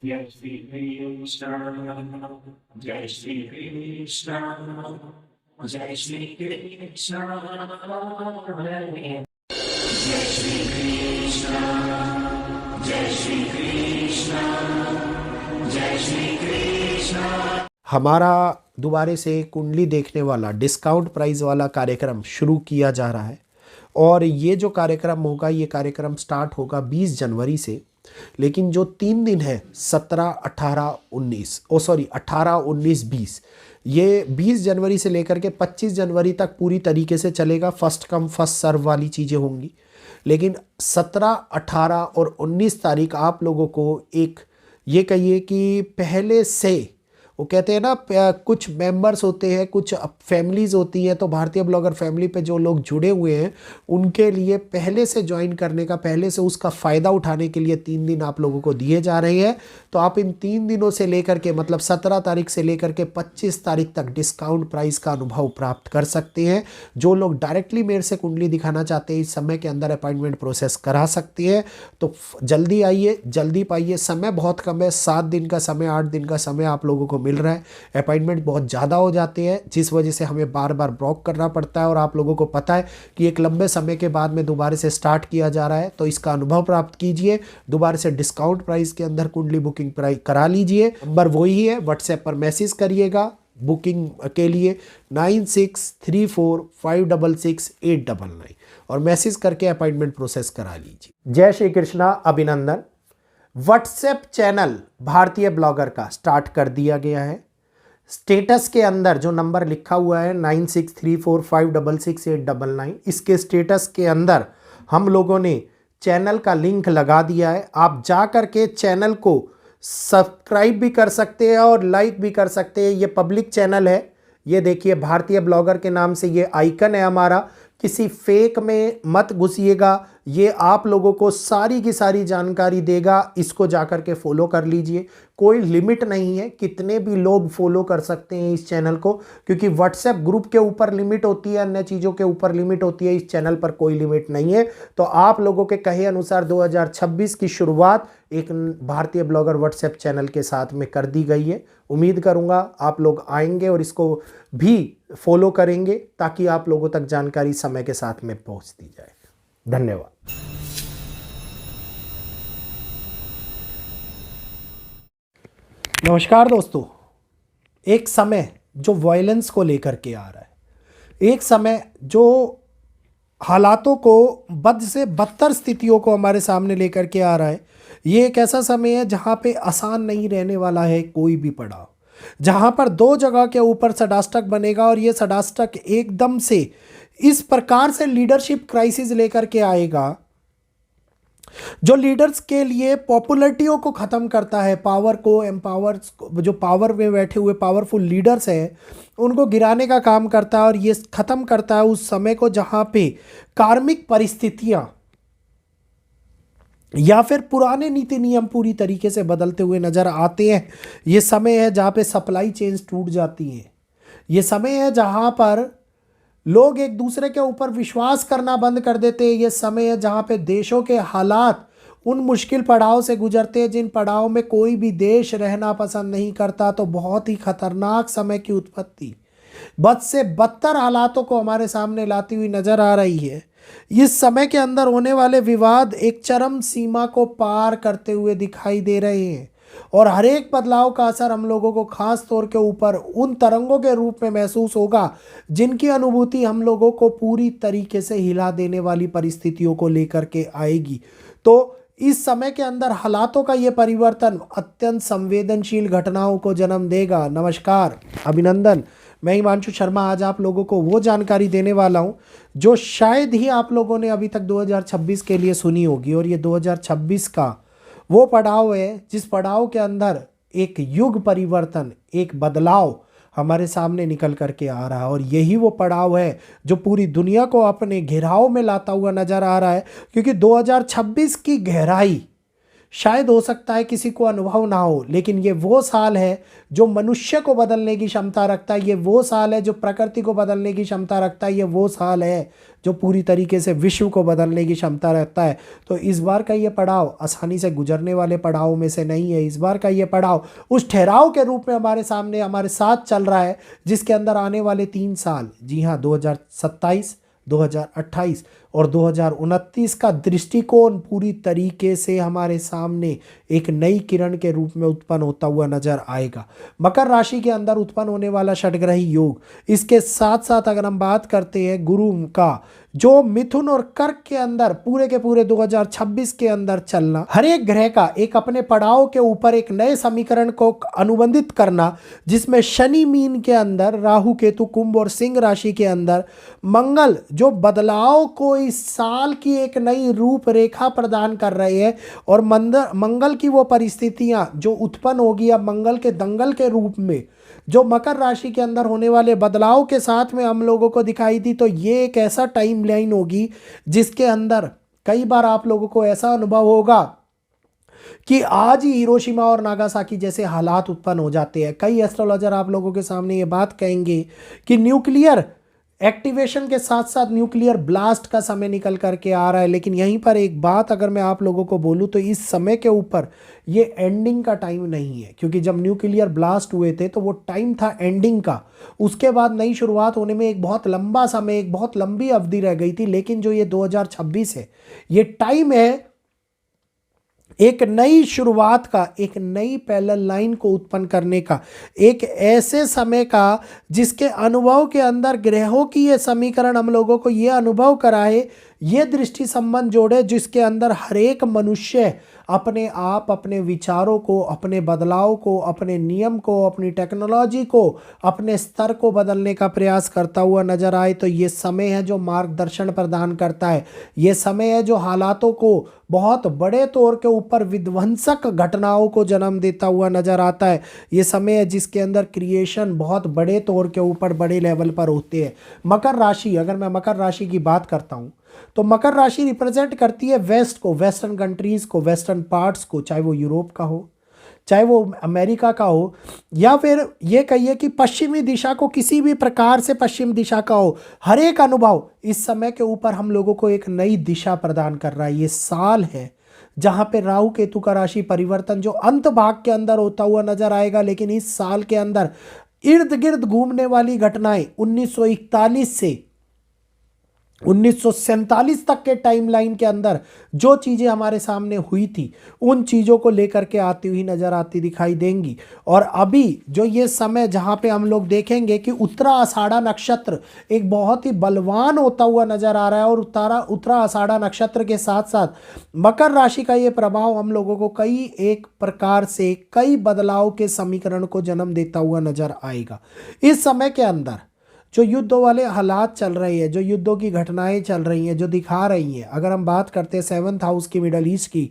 जय श्री कृष्ण जय श्री कृष्ण जय श्री कृष्ण जय श्री कृष्ण जय श्री कृष्ण जय श्री कृष्ण। हमारा दोबारे से कुंडली देखने वाला डिस्काउंट प्राइस वाला कार्यक्रम शुरू किया जा रहा है और ये जो कार्यक्रम होगा ये कार्यक्रम स्टार्ट होगा 20 जनवरी से, लेकिन जो 3 दिन है 17, 18, 19 18, 19, 20, ये 20 जनवरी से लेकर के 25 जनवरी तक पूरी तरीके से चलेगा। फर्स्ट कम फर्स्ट सर्व वाली चीज़ें होंगी, लेकिन 17, 18 और 19 तारीख आप लोगों को एक ये कहिए कि पहले से वो कहते हैं ना, कुछ मेंबर्स होते हैं, कुछ फैमिलीज़ होती हैं, तो भारतीय ब्लॉगर फैमिली पे जो लोग जुड़े हुए हैं उनके लिए पहले से ज्वाइन करने का, पहले से उसका फ़ायदा उठाने के लिए 3 दिन आप लोगों को दिए जा रहे हैं। तो आप इन 3 दिनों से लेकर के मतलब 17 तारीख से लेकर के 25 तारीख तक डिस्काउंट प्राइस का अनुभव प्राप्त कर सकते हैं। जो लोग डायरेक्टली मेरे से कुंडली दिखाना चाहते हैं इस समय के अंदर अपॉइंटमेंट प्रोसेस करा सकते हैं। तो जल्दी आइए, जल्दी पाइए। समय बहुत कम है, 7 दिन का समय, 8 दिन का समय आप लोगों को मिल रहा है। अपॉइंटमेंट बहुत ज़्यादा हो जाते हैं जिस वजह से हमें बार बार ब्लॉक करना पड़ता है, और आप लोगों को पता है कि एक लंबे समय के बाद में दोबारा से स्टार्ट किया जा रहा है। तो इसका अनुभव प्राप्त कीजिए, दोबारा से डिस्काउंट प्राइस के अंदर कुंडली बुकिंग प्राइस करा लीजिए। नंबर वही है, व्हाट्सएप पर मैसेज करिएगा बुकिंग के लिए 9634566899 और मैसेज करके अपॉइंटमेंट प्रोसेस करा लीजिए। जय श्री कृष्णा, अभिनंदन। व्हाट्सएप चैनल भारतीय ब्लॉगर का स्टार्ट कर दिया गया है। स्टेटस के अंदर जो नंबर लिखा हुआ है 9634566899, इसके स्टेटस के अंदर हम लोगों ने चैनल का लिंक लगा दिया है। आप जा कर के चैनल को सब्सक्राइब भी कर सकते हैं और लाइक भी कर सकते हैं। ये पब्लिक चैनल है, ये देखिए भारतीय ब्लॉगर के नाम से ये आइकन है हमारा। किसी फेक में मत घुसिएगा, ये आप लोगों को सारी की सारी जानकारी देगा। इसको जाकर के फॉलो कर लीजिए। कोई लिमिट नहीं है, कितने भी लोग फॉलो कर सकते हैं इस चैनल को, क्योंकि व्हाट्सएप ग्रुप के ऊपर लिमिट होती है, अन्य चीज़ों के ऊपर लिमिट होती है, इस चैनल पर कोई लिमिट नहीं है। तो आप लोगों के कहे अनुसार 2026 की शुरुआत एक भारतीय ब्लॉगर व्हाट्सएप चैनल के साथ में कर दी गई है। उम्मीद करूंगा आप लोग आएंगे और इसको भी फॉलो करेंगे ताकि आप लोगों तक जानकारी समय के साथ में पहुंचती जाए। धन्यवाद। नमस्कार दोस्तों, एक समय जो वायलेंस को लेकर के आ रहा है, एक समय जो हालातों को बद से बदतर स्थितियों को हमारे सामने लेकर के आ रहा है, ये एक ऐसा समय है जहाँ पे आसान नहीं रहने वाला है कोई भी पड़ाव, जहाँ पर 2 जगह के ऊपर सडाष्टक बनेगा और ये सडाष्टक एकदम से इस प्रकार से लीडरशिप क्राइसिस लेकर के आएगा जो लीडर्स के लिए पॉपुलरिटियों को ख़त्म करता है, पावर को एम्पावर, जो पावर में बैठे हुए पावरफुल लीडर्स हैं उनको गिराने का काम करता है। और ये ख़त्म करता है उस समय को जहाँ पे कार्मिक परिस्थितियाँ या फिर पुराने नीति नियम पूरी तरीके से बदलते हुए नज़र आते हैं। ये समय है जहाँ पे सप्लाई चेन्स टूट जाती हैं। ये समय है जहाँ पर लोग एक दूसरे के ऊपर विश्वास करना बंद कर देते हैं। ये समय है जहाँ पे देशों के हालात उन मुश्किल पड़ाव से गुजरते हैं जिन पड़ाव में कोई भी देश रहना पसंद नहीं करता। तो बहुत ही खतरनाक समय की उत्पत्ति बद से बदतर हालातों को हमारे सामने लाती हुई नजर आ रही है। इस समय के अंदर होने वाले विवाद एक चरम सीमा को पार करते हुए दिखाई दे रहे हैं और हर एक बदलाव का असर हम लोगों को खास तौर के ऊपर उन तरंगों के रूप में महसूस होगा जिनकी अनुभूति हम लोगों को पूरी तरीके से हिला देने वाली परिस्थितियों को लेकर के आएगी। तो इस समय के अंदर हालातों का ये परिवर्तन अत्यंत संवेदनशील घटनाओं को जन्म देगा। नमस्कार, अभिनंदन। मैं हिमांशु शर्मा आज आप लोगों को वो जानकारी देने वाला हूं जो शायद ही आप लोगों ने अभी तक 2026 के लिए सुनी होगी। और ये 2026 का वो पड़ाव है जिस पड़ाव के अंदर एक युग परिवर्तन, एक बदलाव हमारे सामने निकल करके आ रहा है। और यही वो पड़ाव है जो पूरी दुनिया को अपने घेराव में लाता हुआ नजर आ रहा है, क्योंकि 2026 की गहराई शायद हो सकता है किसी को अनुभव ना हो, लेकिन ये वो साल है जो मनुष्य को बदलने की क्षमता रखता है, ये वो साल है जो प्रकृति को बदलने की क्षमता रखता है, ये वो साल है जो पूरी तरीके से विश्व को बदलने की क्षमता रखता है। तो इस बार का ये पड़ाव आसानी से गुजरने वाले पड़ाव में से नहीं है। इस बार का ये पड़ाव उस ठहराव के रूप में हमारे सामने हमारे साथ चल रहा है, जिसके अंदर आने वाले 3 साल, जी हाँ, 2027, 2028 और 2029 का दृष्टिकोण पूरी तरीके से हमारे सामने एक नई किरण के रूप में उत्पन्न होता हुआ नजर आएगा। मकर राशि के अंदर उत्पन्न होने वाला षटग्रही योग, इसके साथ साथ अगर हम बात करते हैं गुरु का, जो मिथुन और कर्क के अंदर पूरे के पूरे 2026 के अंदर चलना, हर एक ग्रह का एक अपने पड़ाव के ऊपर एक नए समीकरण को अनुबंधित करना, जिसमें शनि मीन के अंदर, राहु केतु कुंभ और सिंह राशि के अंदर, मंगल जो बदलाव को इस साल की एक नई रूपरेखा प्रदान कर रहे हैं, और मंगल की वो परिस्थितियां जो उत्पन्न होगी अब मंगल के दंगल के रूप में, जो मकर राशि के अंदर होने वाले बदलाव के साथ में हम लोगों को दिखाई दी। तो ये एक ऐसा टाइम लाइन होगी जिसके अंदर कई बार आप लोगों को ऐसा अनुभव होगा कि आज ही हिरोशिमा और नागासाकी जैसे हालात उत्पन्न हो जाते हैं। कई एस्ट्रोलॉजर आप लोगों के सामने ये बात कहेंगे कि न्यूक्लियर एक्टिवेशन के साथ साथ न्यूक्लियर ब्लास्ट का समय निकल करके आ रहा है। लेकिन यहीं पर एक बात अगर मैं आप लोगों को बोलूं तो इस समय के ऊपर ये एंडिंग का टाइम नहीं है, क्योंकि जब न्यूक्लियर ब्लास्ट हुए थे तो वो टाइम था एंडिंग का। उसके बाद नई शुरुआत होने में एक बहुत लंबा समय, एक बहुत लंबी अवधि रह गई थी। लेकिन जो ये 2026 है, ये टाइम है एक नई शुरुआत का, एक नई पैरेलल लाइन को उत्पन्न करने का, एक ऐसे समय का जिसके अनुभव के अंदर ग्रहों की ये समीकरण हम लोगों को ये अनुभव कराए, ये दृष्टि संबंध जोड़े, जिसके अंदर हर एक मनुष्य अपने आप, अपने विचारों को, अपने बदलाव को, अपने नियम को, अपनी टेक्नोलॉजी को, अपने स्तर को बदलने का प्रयास करता हुआ नजर आए। तो ये समय है जो मार्गदर्शन प्रदान करता है, ये समय है जो हालातों को बहुत बड़े तौर के ऊपर विध्वंसक घटनाओं को जन्म देता हुआ नजर आता है। ये समय है जिसके अंदर क्रिएशन बहुत बड़े तौर के ऊपर, बड़े लेवल पर होते हैं। मकर राशि, अगर मैं मकर राशि की बात करता हूँ तो मकर राशि रिप्रेजेंट करती है वेस्ट को, वेस्टर्न कंट्रीज को, वेस्टर्न पार्ट्स को, चाहे वो यूरोप का हो, चाहे वो अमेरिका का हो, या फिर ये कहिए कि पश्चिमी दिशा को, किसी भी प्रकार से पश्चिम दिशा का हो। हर एक अनुभव इस समय के ऊपर हम लोगों को एक नई दिशा प्रदान कर रहा है। ये साल है जहां पे राहु केतु का राशि परिवर्तन जो अंत भाग के अंदर होता हुआ नजर आएगा, लेकिन इस साल के अंदर इर्द गिर्द घूमने वाली घटनाएं 1941 से 1947 तक के टाइमलाइन के अंदर जो चीज़ें हमारे सामने हुई थी, उन चीज़ों को लेकर के आती हुई नज़र आती दिखाई देंगी। और अभी जो ये समय जहाँ पे हम लोग देखेंगे कि उत्तरा आषाढ़ा नक्षत्र एक बहुत ही बलवान होता हुआ नज़र आ रहा है, और उत्तरा आषाढ़ा नक्षत्र के साथ साथ मकर राशि का ये प्रभाव हम लोगों को कई एक प्रकार से कई बदलाव के समीकरण को जन्म देता हुआ नज़र आएगा। इस समय के अंदर जो युद्धों वाले हालात चल रहे हैं, जो युद्धों की घटनाएं चल रही हैं, जो दिखा रही हैं, अगर हम बात करते हैं 7th हाउस की, मिडल ईस्ट की,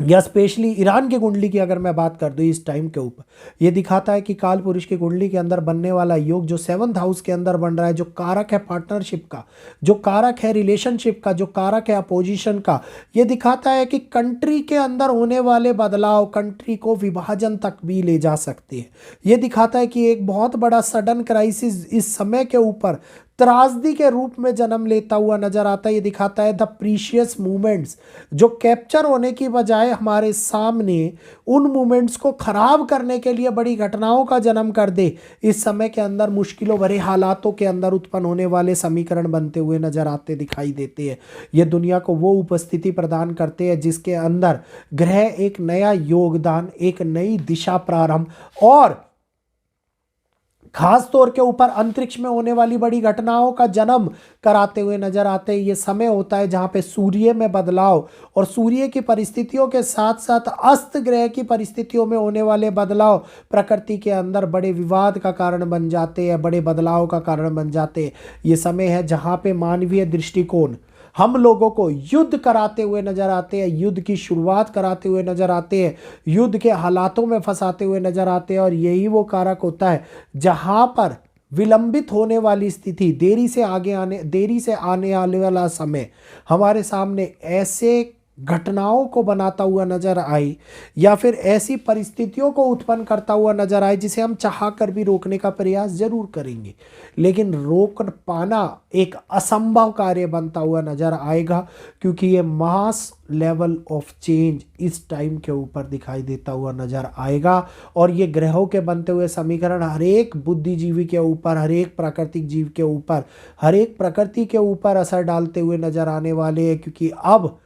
या स्पेशली ईरान की कुंडली की अगर मैं बात कर दूँ इस टाइम के ऊपर, ये दिखाता है कि काल पुरुष की कुंडली के अंदर बनने वाला योग जो 7th हाउस के अंदर बन रहा है, जो कारक है पार्टनरशिप का, जो कारक है रिलेशनशिप का, जो कारक है अपोजिशन का, ये दिखाता है कि कंट्री के अंदर होने वाले बदलाव कंट्री को विभाजन तक भी ले जा सकते हैं। ये दिखाता है कि एक बहुत बड़ा सडन क्राइसिस इस समय के ऊपर त्रासदी के रूप में जन्म लेता हुआ नजर आता है। ये दिखाता है द प्रीशियस मूवमेंट्स जो कैप्चर होने की बजाय हमारे सामने उन मूवमेंट्स को खराब करने के लिए बड़ी घटनाओं का जन्म कर दे। इस समय के अंदर मुश्किलों भरे हालातों के अंदर उत्पन्न होने वाले समीकरण बनते हुए नजर आते दिखाई देते हैं। ये दुनिया को वो उपस्थिति प्रदान करते हैं जिसके अंदर ग्रह एक नया योगदान, एक नई दिशा प्रारंभ, और खास तौर के ऊपर अंतरिक्ष में होने वाली बड़ी घटनाओं का जन्म कराते हुए नजर आते हैं। ये समय होता है जहां पे सूर्य में बदलाव और सूर्य की परिस्थितियों के साथ साथ अस्त ग्रह की परिस्थितियों में होने वाले बदलाव प्रकृति के अंदर बड़े विवाद का कारण बन जाते हैं, बड़े बदलाव का कारण बन जाते हैं। ये समय है जहां पे मानवीय दृष्टिकोण हम लोगों को युद्ध कराते हुए नजर आते हैं, युद्ध की शुरुआत कराते हुए नजर आते हैं, युद्ध के हालातों में फंसाते हुए नजर आते हैं। और यही वो कारक होता है जहां पर विलंबित होने वाली स्थिति, देरी से आने वाला समय हमारे सामने ऐसे घटनाओं को बनाता हुआ नजर आए या फिर ऐसी परिस्थितियों को उत्पन्न करता हुआ नजर आए जिसे हम चाह कर भी रोकने का प्रयास जरूर करेंगे, लेकिन रोक पाना एक असंभव कार्य बनता हुआ नजर आएगा, क्योंकि ये मास लेवल ऑफ चेंज इस टाइम के ऊपर दिखाई देता हुआ नजर आएगा। और ये ग्रहों के बनते हुए समीकरण हर एक बुद्धिजीवी के ऊपर, हर एक प्राकृतिक जीव के ऊपर, हर एक प्रकृति के ऊपर असर डालते हुए नजर आने वाले हैं, क्योंकि अब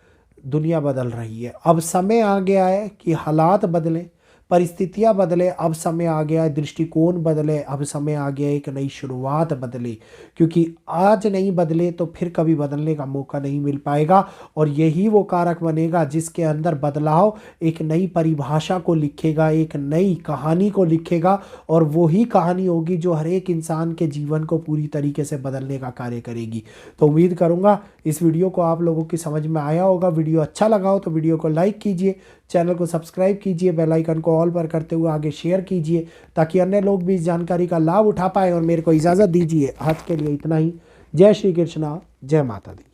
दुनिया बदल रही है। अब समय आ गया है कि हालात बदलें, परिस्थितियां बदले, अब समय आ गया है दृष्टिकोण बदले, अब समय आ गया है एक नई शुरुआत बदले, क्योंकि आज नहीं बदले तो फिर कभी बदलने का मौका नहीं मिल पाएगा। और यही वो कारक बनेगा जिसके अंदर बदलाव एक नई परिभाषा को लिखेगा, एक नई कहानी को लिखेगा, और वही कहानी होगी जो हर एक इंसान के जीवन को पूरी तरीके से बदलने का कार्य करेगी। तो उम्मीद करूँगा इस वीडियो को आप लोगों की समझ में आया होगा। वीडियो अच्छा लगा हो तो वीडियो को लाइक कीजिए, चैनल को सब्सक्राइब कीजिए, बेल आइकन को ऑल पर करते हुए आगे शेयर कीजिए, ताकि अन्य लोग भी इस जानकारी का लाभ उठा पाए। और मेरे को इजाज़त दीजिए, आज के लिए इतना ही। जय श्री कृष्णा, जय माता दी।